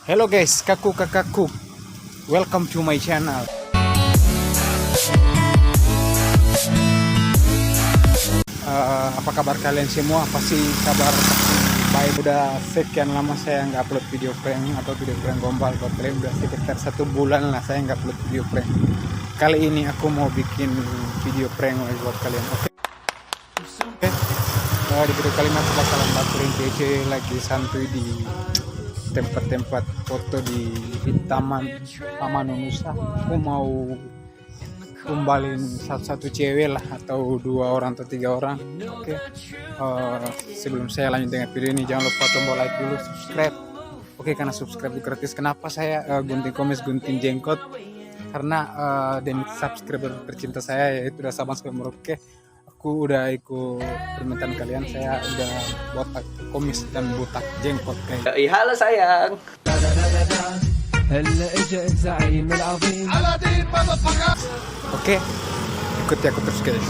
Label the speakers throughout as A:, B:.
A: Hello guys, kakakku, welcome to my channel. Apa kabar kalian semua? Pasti kabar baik. Udah sekian lama saya nggak upload video prank atau video prank gombal buat kalian. Udah sekitar 1 bulan lah saya nggak upload video prank. Kali ini aku mau bikin video prank lagi buat kalian. Oke. Di video kali ini aku bakalan baturin cewek lagi santuy di tempat-tempat foto di Taman Nusa. Aku mau kumbalin satu cewek lah, atau 2 orang atau 3 orang. Oke. Sebelum saya lanjut dengan video ini, jangan lupa tombol like dulu, subscribe. Oke, karena subscribe itu gratis. Kenapa saya gunting komis, gunting jenggot? Karena demi subscriber tercinta saya, yaitu udah Saban Skemmer. Oke, aku udah ikut permintaan kalian, saya udah botak komis dan botak jenggot kayak.
B: Halo sayang.
A: Oke, ikuti aku terus guys.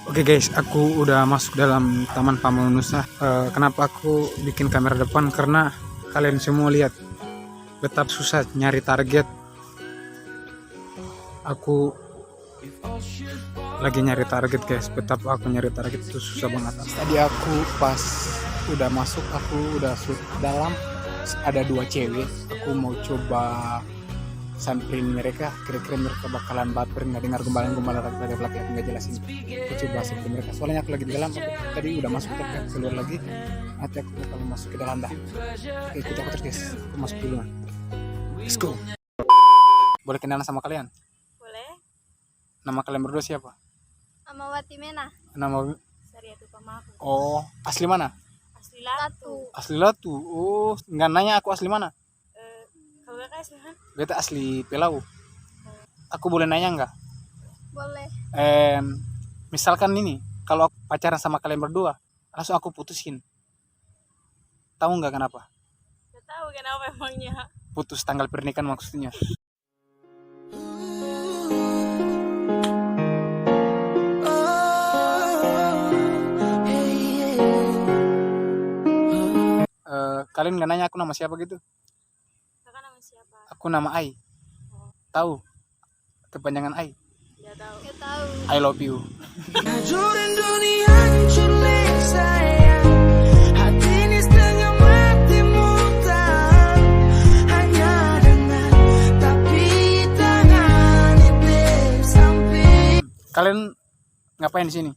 A: Oke guys, aku udah masuk dalam Taman Nusa. Kenapa aku bikin kamera depan? Karena kalian semua lihat betapa susah nyari target. Aku lagi nyari target guys, betapa aku nyari target itu susah banget. Tadi aku pas udah masuk, aku udah dalam, ada 2 cewek. Aku mau coba samperin mereka, kira-kira mereka bakalan baper nggak dengar gombalan-gombalan laki-laki aku nggak jelasin. Aku coba samperin mereka, soalnya aku lagi di dalam. Tadi udah masuk, tapi keluar lagi. Nanti aku bakal masuk ke dalam dah. Oke, ikut aku terus guys, aku masuk dulu. Let's go. Boleh kenalan sama kalian?
C: Boleh.
A: Nama kalian berdua siapa?
C: Nama Watimena.
A: Nama
C: Sariatu Pamaku.
A: Oh, asli mana?
C: Asli Latu.
A: Asli Latu. Oh, nggak nanya aku asli mana?
C: Kalau kakak asli mana?
A: Beta asli Pelau. Aku boleh nanya nggak?
C: Boleh.
A: Misalkan ini, kalau aku pacaran sama kalian berdua, langsung aku putusin. Tahu nggak kenapa?
C: Gak tahu kenapa emangnya.
A: Putus tanggal pernikahan maksudnya. Kalian nggak nanya aku nama siapa gitu?
C: Kakak nama siapa?
A: Aku nama Ai. Tahu kepanjangan Ai?
C: Gak tahu. Gak tahu.
A: I love you. Kalian ngapain di sini?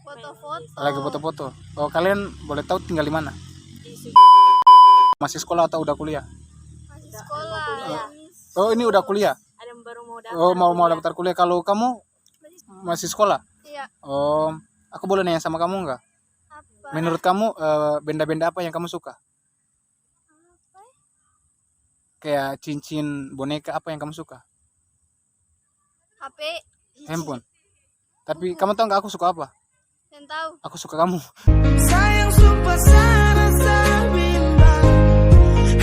C: Foto-foto.
A: Lagi foto-foto. Oh, kalian boleh tahu tinggal di mana?
C: Di
A: Masih sekolah atau udah kuliah?
C: masih sekolah.
A: Oh, ini udah kuliah.
C: Ada yang baru mau daftar.
A: Oh, mau daftar kuliah. Kalau kamu masih sekolah?
C: Iya.
A: Oh, aku boleh nanya sama kamu nggak?
C: Apa?
A: Menurut kamu benda-benda apa yang kamu suka?
C: Apa?
A: Kayak cincin, boneka, apa yang kamu suka?
C: HP.
A: Handphone. Tapi kamu tahu nggak aku suka apa?
C: Yang tahu.
A: Aku suka kamu.
D: Sayang sumpah serasa bimbang,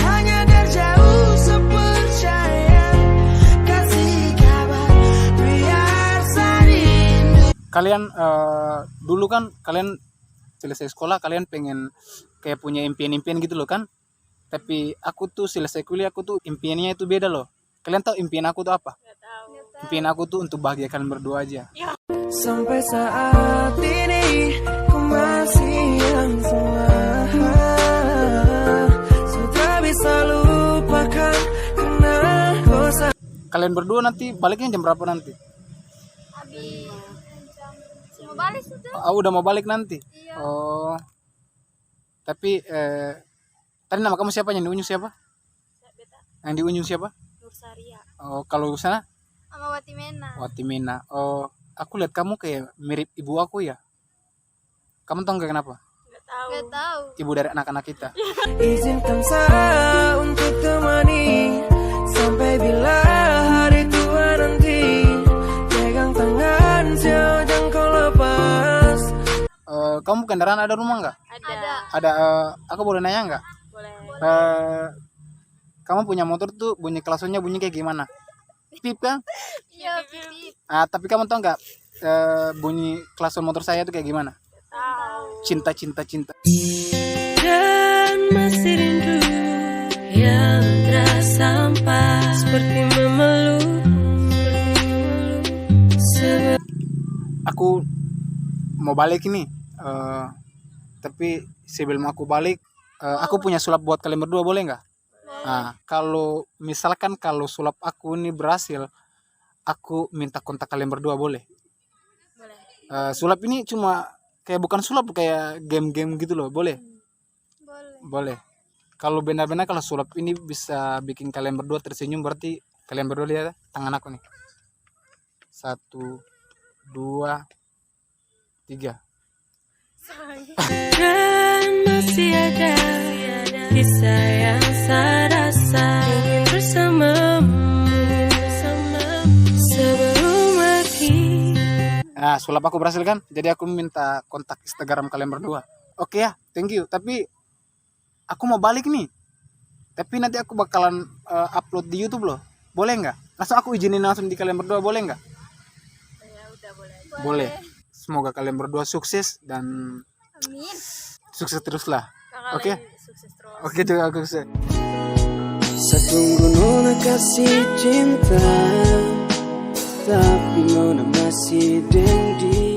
D: hanya dari jauh sepercaya, kasih kabar biar sering.
A: Kalian dulu kan kalian selesai sekolah, kalian pengen kayak punya impian-impian gitu loh kan? Tapi aku tuh selesai kuliah, aku tuh impiannya itu beda loh. Kalian tahu impian aku tuh apa?
C: Gak tahu.
A: Impian aku tuh untuk bahagia kalian berdua aja.
D: Sampai saat ini ku masih yang sama, sudah bisa lupakan karena dosa.
A: Kalian berdua nanti baliknya jam berapa nanti?
C: Habis mau balik sudah.
A: Oh, udah mau balik nanti?
C: Iya.
A: Oh. Tapi tadi nama kamu siapa? Yang diunjuk siapa?
C: Beta
A: Yang diunjuk siapa?
C: Nursaria.
A: Oh, kalau sana?
C: Sama Watimena.
A: Watimena. Oh, aku lihat kamu kayak mirip ibu aku ya. Kamu tahu nggak kenapa?
C: Gak tahu. Gak tahu.
A: Ibu dari anak-anak kita.
D: Izinkan saya untuk temani sampai bila hari tua nanti, pegang tangan jangan kau lepas.
A: Kamu kendaraan ada rumah nggak?
C: Ada.
A: Ada. Aku boleh nanya nggak?
C: Boleh.
A: Kamu punya motor tuh bunyi klaksonnya bunyi kayak gimana? Pip kan?
C: Iya, pipip.
A: Tapi kamu tahu nggak bunyi klakson motor saya itu kayak gimana?
C: Tahu.
A: Cinta, cinta, cinta.
D: Dan masih rindu yang terasa hampa seperti memeluk.
A: Aku mau balik ini, tapi sebelum aku balik, aku punya sulap buat kalian berdua, boleh nggak? Nah, kalau misalkan kalau sulap aku ini berhasil, aku minta kontak kalian berdua, boleh?
C: Boleh.
A: Sulap ini cuma kayak bukan sulap, kayak game-game gitu loh, boleh?
C: Boleh.
A: Boleh. Kalau benar-benar kalau sulap ini bisa bikin kalian berdua tersenyum, berarti kalian berdua lihat tangan aku nih. 1, 2, 3.
D: Dan masih ada kisah yang saya rasa ingin bersamamu sebelum akhir.
A: Nah, sulap aku berhasil kan? Jadi aku minta kontak Instagram kalian berdua. Oke ya, thank you. Tapi aku mau balik nih. Tapi nanti aku bakalan upload di YouTube loh. Boleh nggak? Langsung aku izinin langsung di kalian berdua, boleh nggak?
C: Ya udah boleh.
A: Boleh. Semoga kalian berdua sukses dan
C: Amin.
A: sukses terus lah.
C: Kakak
A: Oke.
C: lagi sukses terus.
A: Oke juga aku sukses.
D: Satu nona kasih cinta, tapi nona masih dengdi.